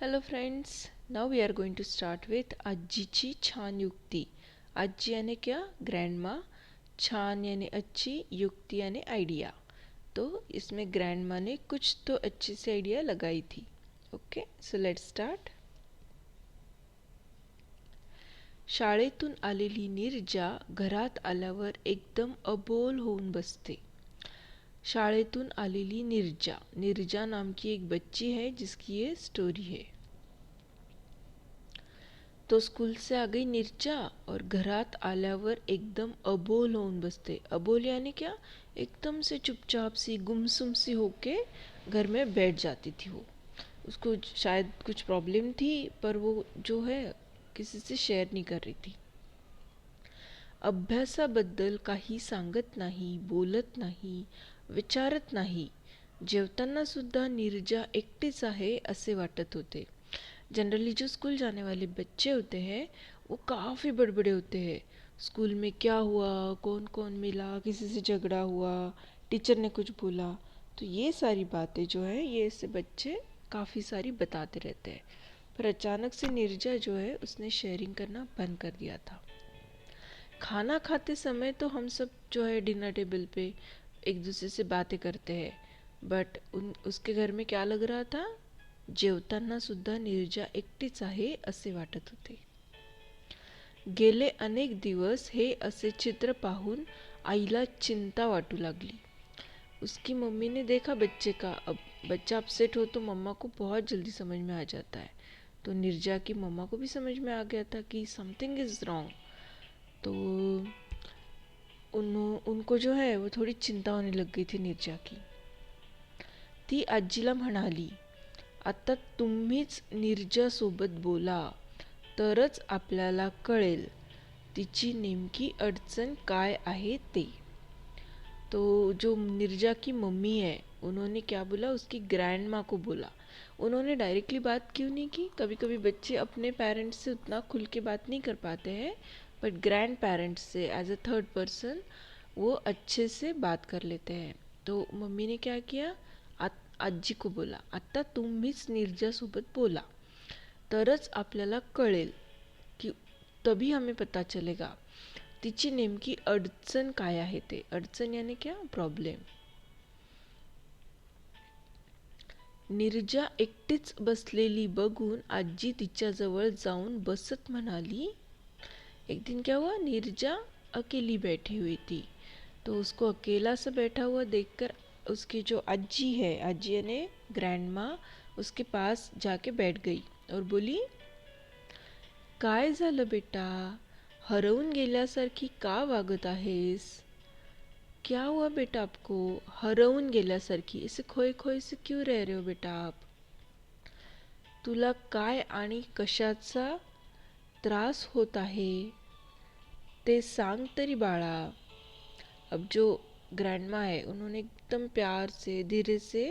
Hello friends, now we are going to start with आजीची छान युक्ती. आजी यानी क्या? ग्रैंडमा. छान यानी अच्छी, युक्ति यानी आइडिया. तो इसमें ग्रैंडमा ने कुछ तो अच्छी सी आइडिया लगाई थी. Okay, so let's start. शाळेतून आलेली नीरजा घरात आल्यावर एकदम अबोल होऊन बसते. शाळेतून आलेली नीरजा. नीरजा नाम की एक बच्ची है जिसकी ये स्टोरी है. तो स्कूल से आ गई नीरजा और घरात आल्यावर एकदम अबोल होऊन बसते. अबोल यानी क्या? एकदम से चुपचाप सी गुमसुम सी होके घर में बैठ जाती थी वो. उसको शायद कुछ प्रॉब्लम थी पर वो जो है किसी से शेअर नहीं कर रही थी. अभ्यासाबद्दल काही सांगत नाही, बोलत नाही, विचारत नाही. जेवताना सुद्धा नीरजा एकटीच आहे असे वाटत होते. जनरली जो स्कूल जाने वाले बच्चे होते हैं वो काफ़ी बड़बड़े होते हैं. स्कूल में क्या हुआ, कौन कौन मिला, किसी से झगड़ा हुआ, टीचर ने कुछ बोला, तो ये सारी बातें जो है ये ऐसे बच्चे काफ़ी सारी बताते रहते हैं. पर अचानक से नीरजा जो है उसने शेयरिंग करना बंद कर दिया था. खाना खाते समय तो हम सब जो है डिनर टेबल पे एक दूसरे से बातें करते हैं, बट उसके घर में क्या लग रहा था? जेवताना सुद्धा नीरजा एकटीच आहे असे वाटत होते. गेले अनेक दिवस हे असे चित्र पाहून आईला चिंता वाटू लागली. उसकी मम्मी ने देखा बच्चे का. अब बच्चा अपसेट हो तो मम्मा को बहुत जल्दी समझ में आ जाता है. तो नीरजा की मम्मा को भी समझ में आ गया था कि समथिंग इज़ रॉन्ग. तो उनको जो है वो थोड़ी चिंता होने लग गई थी नीरजा की. ती आजीला म्हणाली, आता तुम्हीच नीरजासोबत बोला तरच आपल्याला कळेल तिची नेमकी अडचण काय आहे ते. तो जो नीरजा की मम्मी है उन्होंने क्या बोला? उसकी ग्रैंड माँ को बोला. उन्होंने डायरेक्टली बात क्यों नहीं की? कभी कभी बच्चे अपने पेरेंट्स से उतना खुल के बात नहीं कर पाते हैं, but grand parents say as a third person वो अच्छे से बात कर लेते हैं. तो मम्मी ने क्या किया? आजी को बोला, आता तुम्हीच नीरजासोबत बोला तरच आपल्याला कळेल की तभी हमें पता चलेगा तिची नेमकी अडचण काय आहे ते. अडचण यानी क्या? प्रॉब्लेम. नीरजा एकटीच बसलेली बघून आजी तिच्याजवळ जाऊन बसत म्हणाली. एक दिन क्या हुआ? नीरजा अकेली बैठी हुई थी. तो उसको अकेला सा बैठा हुआ देखकर उसकी जो अज्जी है, अज्जी यानी ग्रैंड माँ, उसके पास जाके बैठ गई और बोली, काय झालं बेटा? हरवून गेल्यासारखी का वागत आहेस? क्या हुआ बेटा आपको? हरवून गेल्यासारखी, ऐसे खोए खोए से क्यों रह रहे हो बेटा आप? तुला काय आणि कशाचा त्रास होत आहे ते सांग तरी बाळा. अब जो ग्रैंडमा है उन्होंने एकदम प्यार से धीरे से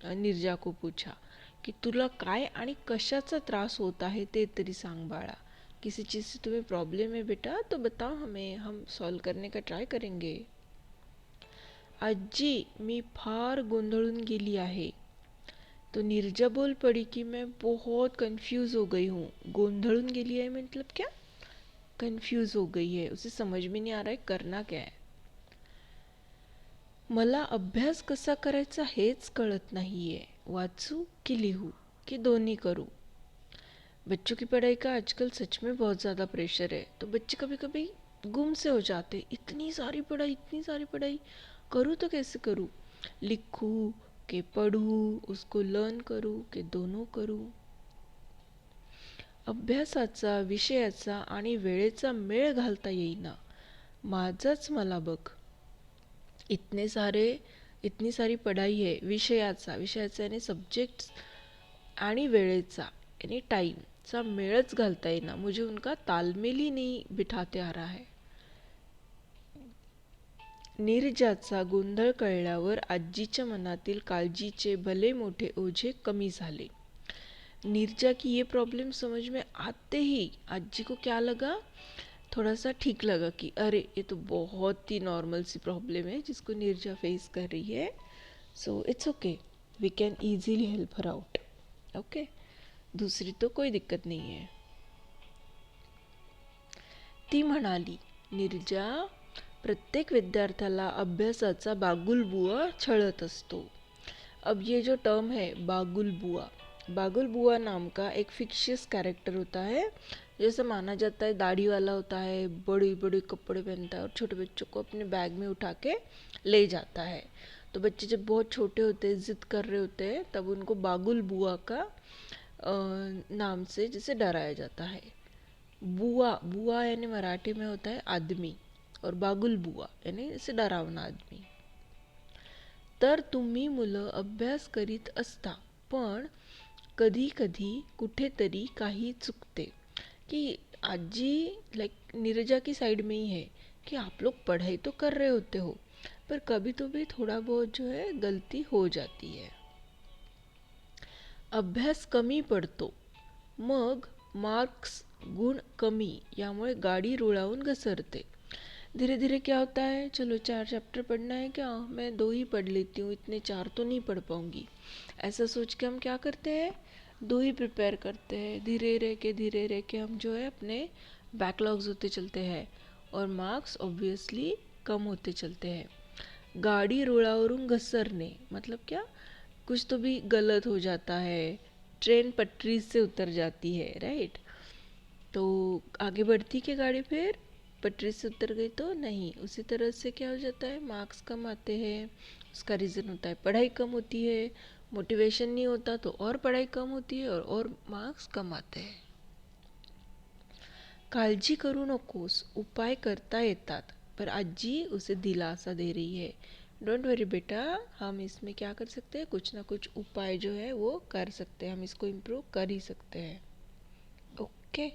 नीरजा को पूछा कि तुला काय आणि कशाचा त्रास होता है ते तरी सांग बाळा. किसी चीज़ से तुम्हें प्रॉब्लम है बेटा तो बताओ हमें, हम सॉल्व करने का ट्राय करेंगे. आजी मी फार गोंधळून गेली आहे. तो नीरजा बोल पड़ी कि मैं बहुत कंफ्यूज हो गई हूँ. गोंधळून गेली है मतलब क्या? कंफ्यूज हो गई है, उसे समझ में नहीं आ रहा है करना क्या है. मला अभ्यास कसा करायचा हेच कळत नाहीये. वाचू की लिहू कि दोन्ही करूँ. बच्चों की पढ़ाई का आजकल सच में बहुत ज़्यादा प्रेशर है. तो बच्चे कभी कभी गुम से हो जाते. इतनी सारी पढ़ाई, इतनी सारी पढ़ाई, करूँ तो कैसे करूँ? लिखूँ कि पढू, उसको लर्न करूँ कि दोनों करूँ. अभ्यासाचा, विषयाचा आणि वेळेचा मेळ घालता येईना. माझाच मला बघ. इतनी सारी पढ़ाई है. विषयाचा यानी सब्जेक्ट्स आणि वेळेचा यानी टाइमचा मेळच घालता येईना. मुझे उनका तालमेल ही नहीं बिठाते आ रहा है. नीरजाचा गोंधळ कळल्यावर आजीच्या मनातील काळजीचे भले मोठे ओझे कमी झाले. नीरजा की ये प्रॉब्लम समझ में आते ही आजी को क्या लगा? थोड़ा सा ठीक लगा कि अरे ये तो बहुत ही नॉर्मल सी प्रॉब्लम है जिसको नीरजा फेस कर रही है. So it's okay, we can easily help her out. Okay, दुसरी तो कोई दिक्कत नाही आहे. ती म्हणाली, नीरजा, प्रत्येक विद्यार्थ्याला अभ्यासाचा बागुलबुवा छळत असतो. अब ये जो टर्म है बागुलबुआ, बागुलबुआ नाम का एक फिक्शियस कैरेक्टर होता है. जैसे माना जाता है दाढ़ी वाला होता है, बड़े बड़े कपड़े पहनता है और छोटे बच्चों को अपने बैग में उठा के ले जाता है. तो बच्चे जब बहुत छोटे होते हैं, जिद कर रहे होते हैं, तब उनको बागुलबुआ का नाम से जैसे डराया जाता है. बुआ, बुआ यानी मराठी में होता है आदमी, और बागुलबुआ यानी जैसे डरावना आदमी. तर तुम्ही मुलं अभ्यास करीत असता, पण कधी कधी कुठेतरी काही चुकते. कि आजी लाइक नीरजा की साइड में ही है कि आप लोग पढ़ाई तो कर रहे होते हो, पर कभी तो भी थोड़ा बहुत जो है गलती हो जाती है. अभ्यास कमी पडतो, मग मार्क्स गुण कमी, यामुळे गाडी रुळावून घसरते. धीरे धीरे क्या होता है, चलो 4 चैप्टर पढ़ना है क्या, मैं 2 ही पढ़ लेती हूँ, इतने 4 तो नहीं पढ़ पाऊँगी. ऐसा सोच के हम क्या करते हैं, 2 ही प्रिपेयर करते हैं. धीरे रह के हम जो है अपने बैकलॉग्स होते चलते हैं और मार्क्स ऑब्वियसली कम होते चलते हैं. गाड़ी रुळावरून घसरने मतलब क्या, कुछ तो भी गलत हो जाता है, ट्रेन पटरी से उतर जाती है, राइट. तो आगे बढ़ती क्या गाड़ी, फिर पटरी से उतर गई तो नहीं. उसी तरह से क्या हो जाता है, मार्क्स कम आते हैं. उसका रीज़न होता है पढ़ाई कम होती है, मोटिवेशन नहीं होता तो और पढ़ाई कम होती है और मार्क्स कम आते हैं. काळजी करू नकोस, उपाय करता येतात. पर आजी उसे दिलासा दे रही है. डोंट वरी बेटा, हम इसमें क्या कर सकते हैं, कुछ ना कुछ उपाय जो है वो कर सकते हैं, हम इसको इम्प्रूव कर ही सकते हैं. ओके.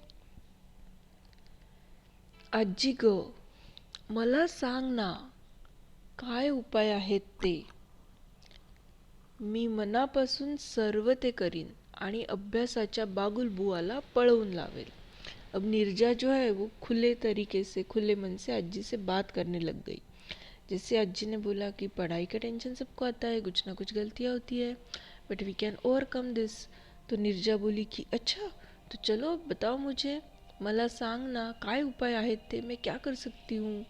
आजी ग, मला सांग ना, काय उपाय आहेत ते. मी मनापासून सर्व ते करीन आणि अभ्यासाच्या बागुलबुआला पळवून लावेल. अब नीरजा जो है वो खुले तरीके से, खुले मन से अज्जी से बात करने लग गई. जैसे अज्जी ने बोला कि पढ़ाई का टेंशन सबको आता है, कुछ ना कुछ गलतियाँ होती है, बट वी कैन ओवरकम दिस. तो नीरजा बोली कि अच्छा, तो चलो बताओ मुझे, मला सांग ना काय उपाय आहेत ते, मैं क्या कर सकती हूँ.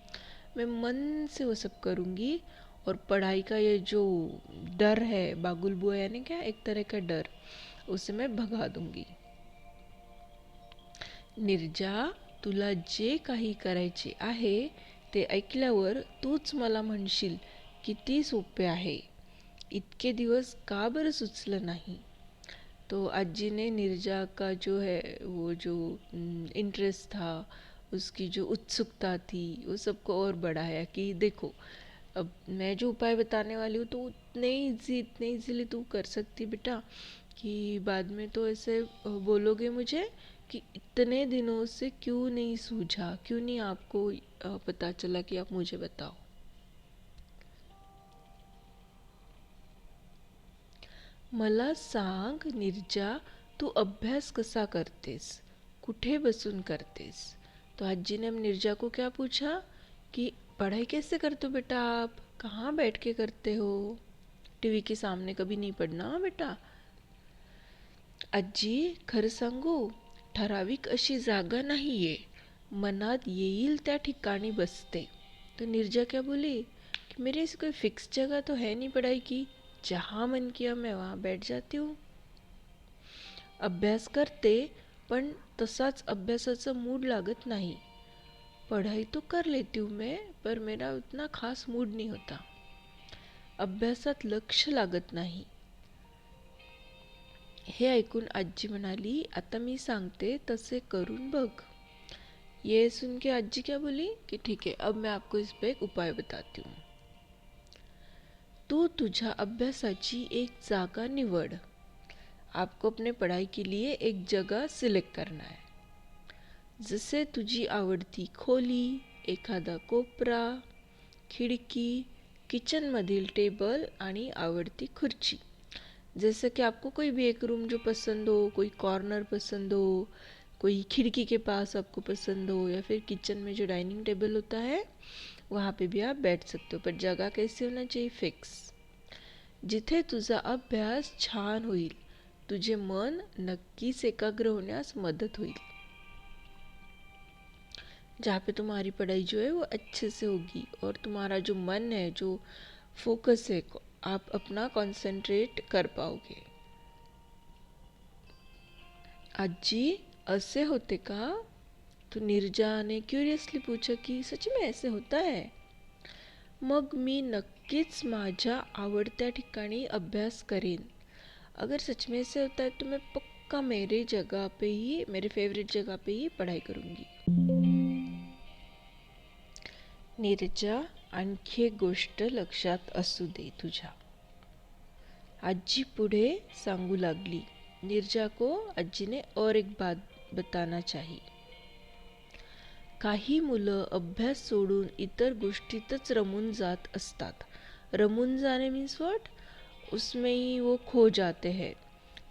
मैं मन से वो सब करूँगी और पढ़ाई का ये जो डर है, बागुलबुआ यानी क्या, एक तरह का डर, उसे मैं भगा दूंगी. नीरजा, तुला जे काही करायचे आहे ते ऐकल्यावर तूच मला म्हणशील किती सोपे आहे. इतके दिवस का बरं सुचलं नाही. तो अज्जी ने नीरजा का जो है वो जो इंटरेस्ट था, उसकी जो उत्सुकता थी, वो सबको और बढ़ाया कि देखो, अब मैं जो उपाय बताने वाली हूँ तो इतने इजीली तू कर सकती बेटा, कि बाद में तो ऐसे बोलोगे मुझे कि इतने दिनों से क्यों नहीं सूझा, क्यों नहीं आपको पता चला कि आप मुझे बताओ. मला सांग नीरजा, तू अभ्यास कसा करतेस, कुठे बसून करतेस. तो अज्जी ने नीरजा को क्या पूछा कि पढ़ाई कैसे करते हो बेटा, आप कहाँ बैठ के करते हो, टीवी के सामने कभी नहीं पढ़ना हाँ बेटा. आजी, खरं सांगू, ठराविक अशी जागा नाहीये, मनात येईल त्या ठिकाणी बसते. तो नीरजा क्या बोली कि मेरी ऐसी कोई फिक्स जगह तो है नहीं पढ़ाई की, जहाँ मन किया मैं वहाँ बैठ जाती हूँ. अभ्यास करते, पण तसाच अभ्यासाचा मूड लागत नाही. पढ़ाई तो कर लेती हूँ मैं, पर मेरा उतना खास मूड नहीं होता. अभ्यासात लक्ष लागत नाही. हे ऐकून आजी म्हणाली, आता मी सांगते तसे करून बघ. ये सुन के आजी क्या बोली कि ठीक है, अब मैं आपको इस पे एक उपाय बताती हूँ. तू तुझ्या अभ्यासाची एक जागा निवड. आपको अपने पढ़ाई के लिए एक जगह सिलेक्ट करना है. जसे तुझी आवडती खोली, एखादा कोपरा, खिड़की, किचनमधील टेबल आणि आवडती खुर्ची. जैसे कि आपको कोई भी एक रूम जो पसंद हो, कोई कॉर्नर पसंद हो, कोई खिड़की के पास आपको पसंद हो, या फिर किचन में जो डाइनिंग टेबल होता है वहाँ पे भी आप बैठ सकते हो, पर जगह कैसी होना चाहिए, फिक्स. जिथे तुझा अभ्यास छान होईल, तुझे मन नक्कीच एकाग्र होण्यास मदद होईल। जहाँ पे तुम्हारी पढ़ाई जो है वो अच्छे से होगी और तुम्हारा जो मन है, जो फोकस है, आप अपना कंसंट्रेट कर पाओगे। आजी असे होते का? तो नीरजा ने क्युरियसली पूछा कि सच में ऐसे होता है? मग मी नक्कीच माझ्या आवडत्या ठिकाणी अभ्यास करेन। अगर सच में ऐसे होता है तो मैं पक्का मेरे फेवरेट जगह पे ही पढ़ाई करूँगी। नीरजा, आणखी एक गोष्ट लक्षात असू दे तुझ्या, आजी पुढे सांगू लागली। नीरजा को आजी ने और एक बात बताना चाहिए। काही मुलं अभ्यास सोडून इतर गोष्टीतच रमून जात असतात। रमून जाने मीन्स व्हाट? उसमें ही वो खो जाते हैं।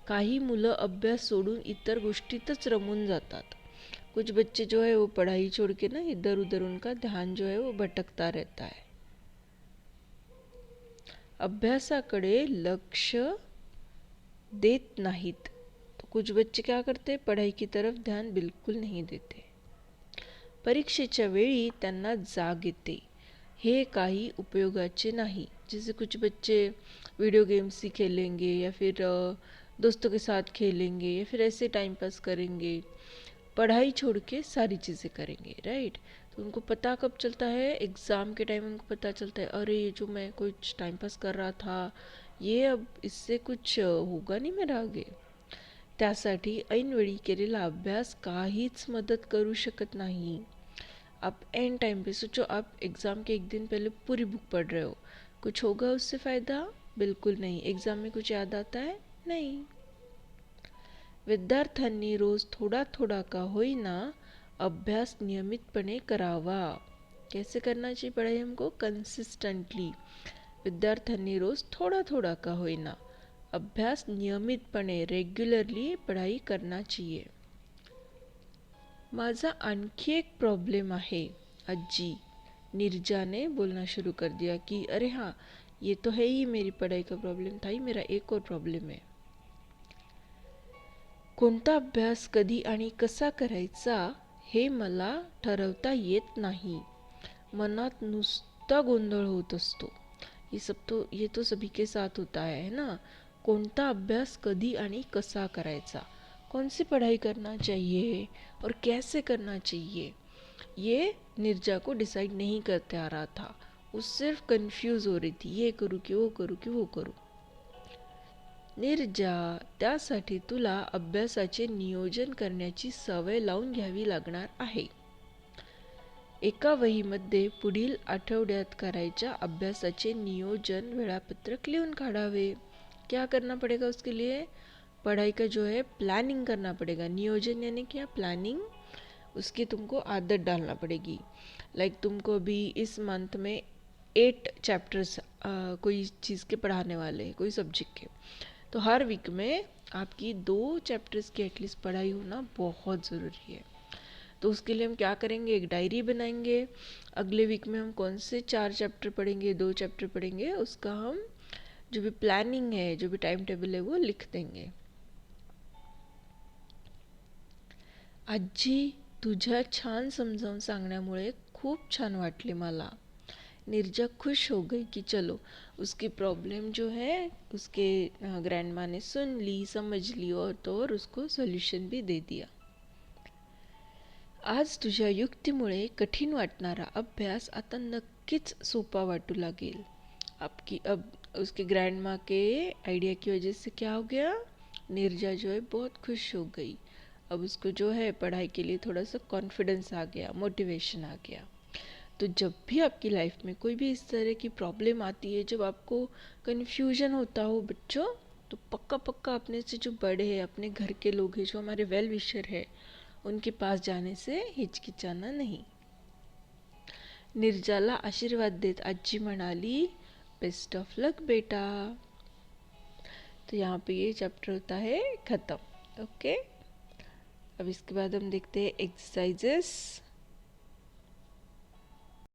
काही मुलं अभ्यास सोडून इतर गोष्टीतच रमून जातात। कुछ बच्चे जो है वो पढ़ाई छोड़ के ना इधर उधर उनका ध्यान जो है वो भटकता रहता है। अभ्यासाकडे लक्ष देत नाहीत। तो कुछ बच्चे क्या करते हैं? पढ़ाई की तरफ ध्यान बिल्कुल नहीं देते। परीक्षेच्या वेळी त्यांना जाग येते, हे काही उपयोगाचे नहीं। जैसे कुछ बच्चे वीडियो गेम्स ही खेलेंगे या फिर दोस्तों के साथ खेलेंगे या फिर ऐसे टाइम पास करेंगे, पढ़ाई छोड़ के सारी चीज़ें करेंगे, राइट। तो उनको पता कब चलता है? एग्ज़ाम के टाइम उनको पता चलता है, अरे ये जो मैं कुछ टाइम पास कर रहा था, ये अब इससे कुछ होगा नहीं मेरा आगे। त्यासाठी ऐनवेळी केलेला अभ्यास काहीच मदत करू शकत नाही। आप एंड टाइम पे सोचो, आप एग्ज़ाम के एक दिन पहले पूरी बुक पढ़ रहे हो, कुछ होगा उससे फ़ायदा? बिल्कुल नहीं। एग्ज़ाम में कुछ याद आता है? नहीं। विद्यार्थ्यांनी रोज थोड़ा थोड़ा का होईना अभ्यास नियमितपणे करावा। कैसे करना चाहिए पढ़ाई हमको? कंसिस्टेंटली। विद्यार्थ्यांनी रोज थोड़ा थोड़ा का होईना अभ्यास नियमितपणे रेग्युलरली पढ़ाई करना चाहिए। माझा आणखी एक प्रॉब्लेम आहे अज्जी, नीरजा ने बोलना शुरू कर दिया कि अरे हाँ, ये तो है ही, मेरी पढ़ाई का प्रॉब्लम था ही, मेरा एक और प्रॉब्लेम है। कोणता अभ्यास कधी आणि कसा करायचा हे मला ठरवता येत नाही। मनात नुसता गोंधळ होत असतो। ये तो सभी के साथ होता है ना। कोणता अभ्यास कधी आणि कसा करायचा, कौन सी पढ़ाई करना चाहिए और कैसे करना चाहिए, ये नीरजा को डिसाइड नहीं करते आ रहा था। वो सिर्फ कंफ्यूज हो रही थी, ये करूँ कि वो करूँ कि वो करूँ। नीरजा, त्यासाठी तुला अभ्यासाचे नियोजन करण्याची सवय लावून घ्यावी लागणार आहे। एका वहीमध्ये पुढील आठवड्यात करायच्या अभ्यासाचे नियोजन वेळापत्रक लिहून काढावे। क्या करना पड़ेगा उसके लिए? पढ़ाई का जो है प्लानिंग करना पड़ेगा। नियोजन यानी क्या? प्लानिंग। उसकी तुमको आदत डालना पड़ेगी। लाइक तुमको अभी इस मंथ में 8 चैप्टर्स कोई चीज़ के पढ़ाने वाले हैं, कोई सब्जेक्ट के, तो हर वीक में आपकी 2 चैप्टर्स की एटलीस्ट पढ़ाई होना बहुत ज़रूरी है। तो उसके लिए हम क्या करेंगे? एक डायरी बनाएंगे। अगले वीक में हम कौन से 4 चैप्टर पढ़ेंगे, 2 चैप्टर पढ़ेंगे, उसका हम जो भी प्लानिंग है, जो भी टाइम टेबल है, वो लिख देंगे। आजी, तुझ्या छान समजावून सांगण्यामुळे खूप छान वाटले मला। नीरजा खुश हो गई कि चलो, उसकी प्रॉब्लम जो है उसके ग्रैंड माँ ने सुन ली, समझ ली और उसको सोल्यूशन भी दे दिया। आज तुझ्या युक्तीमुळे कठीण वाटणारा अभ्यास आता नक्कीच सोपा वाटू लागेल। अब उसके ग्रैंड माँ के आइडिया की वजह से क्या हो गया? नीरजा जो है बहुत खुश हो गई। अब उसको जो है पढ़ाई के लिए थोड़ा सा कॉन्फिडेंस आ गया, मोटिवेशन आ गया। तो जब भी आपकी लाइफ में कोई भी इस तरह की प्रॉब्लम आती है, जब आपको कन्फ्यूजन होता हो बच्चों, तो पक्का पक्का अपने से जो बड़े हैं, अपने घर के लोग हैं, जो हमारे वेल विशर है, उनके पास जाने से हिचकिचाना नहीं। नीरजाला आशीर्वाद देत आजी म्हणाली, बेस्ट ऑफ लक बेटा। तो यहाँ पे ये चैप्टर होता है ख़त्म। ओके, अब इसके बाद हम देखते हैं एक्सरसाइजेस।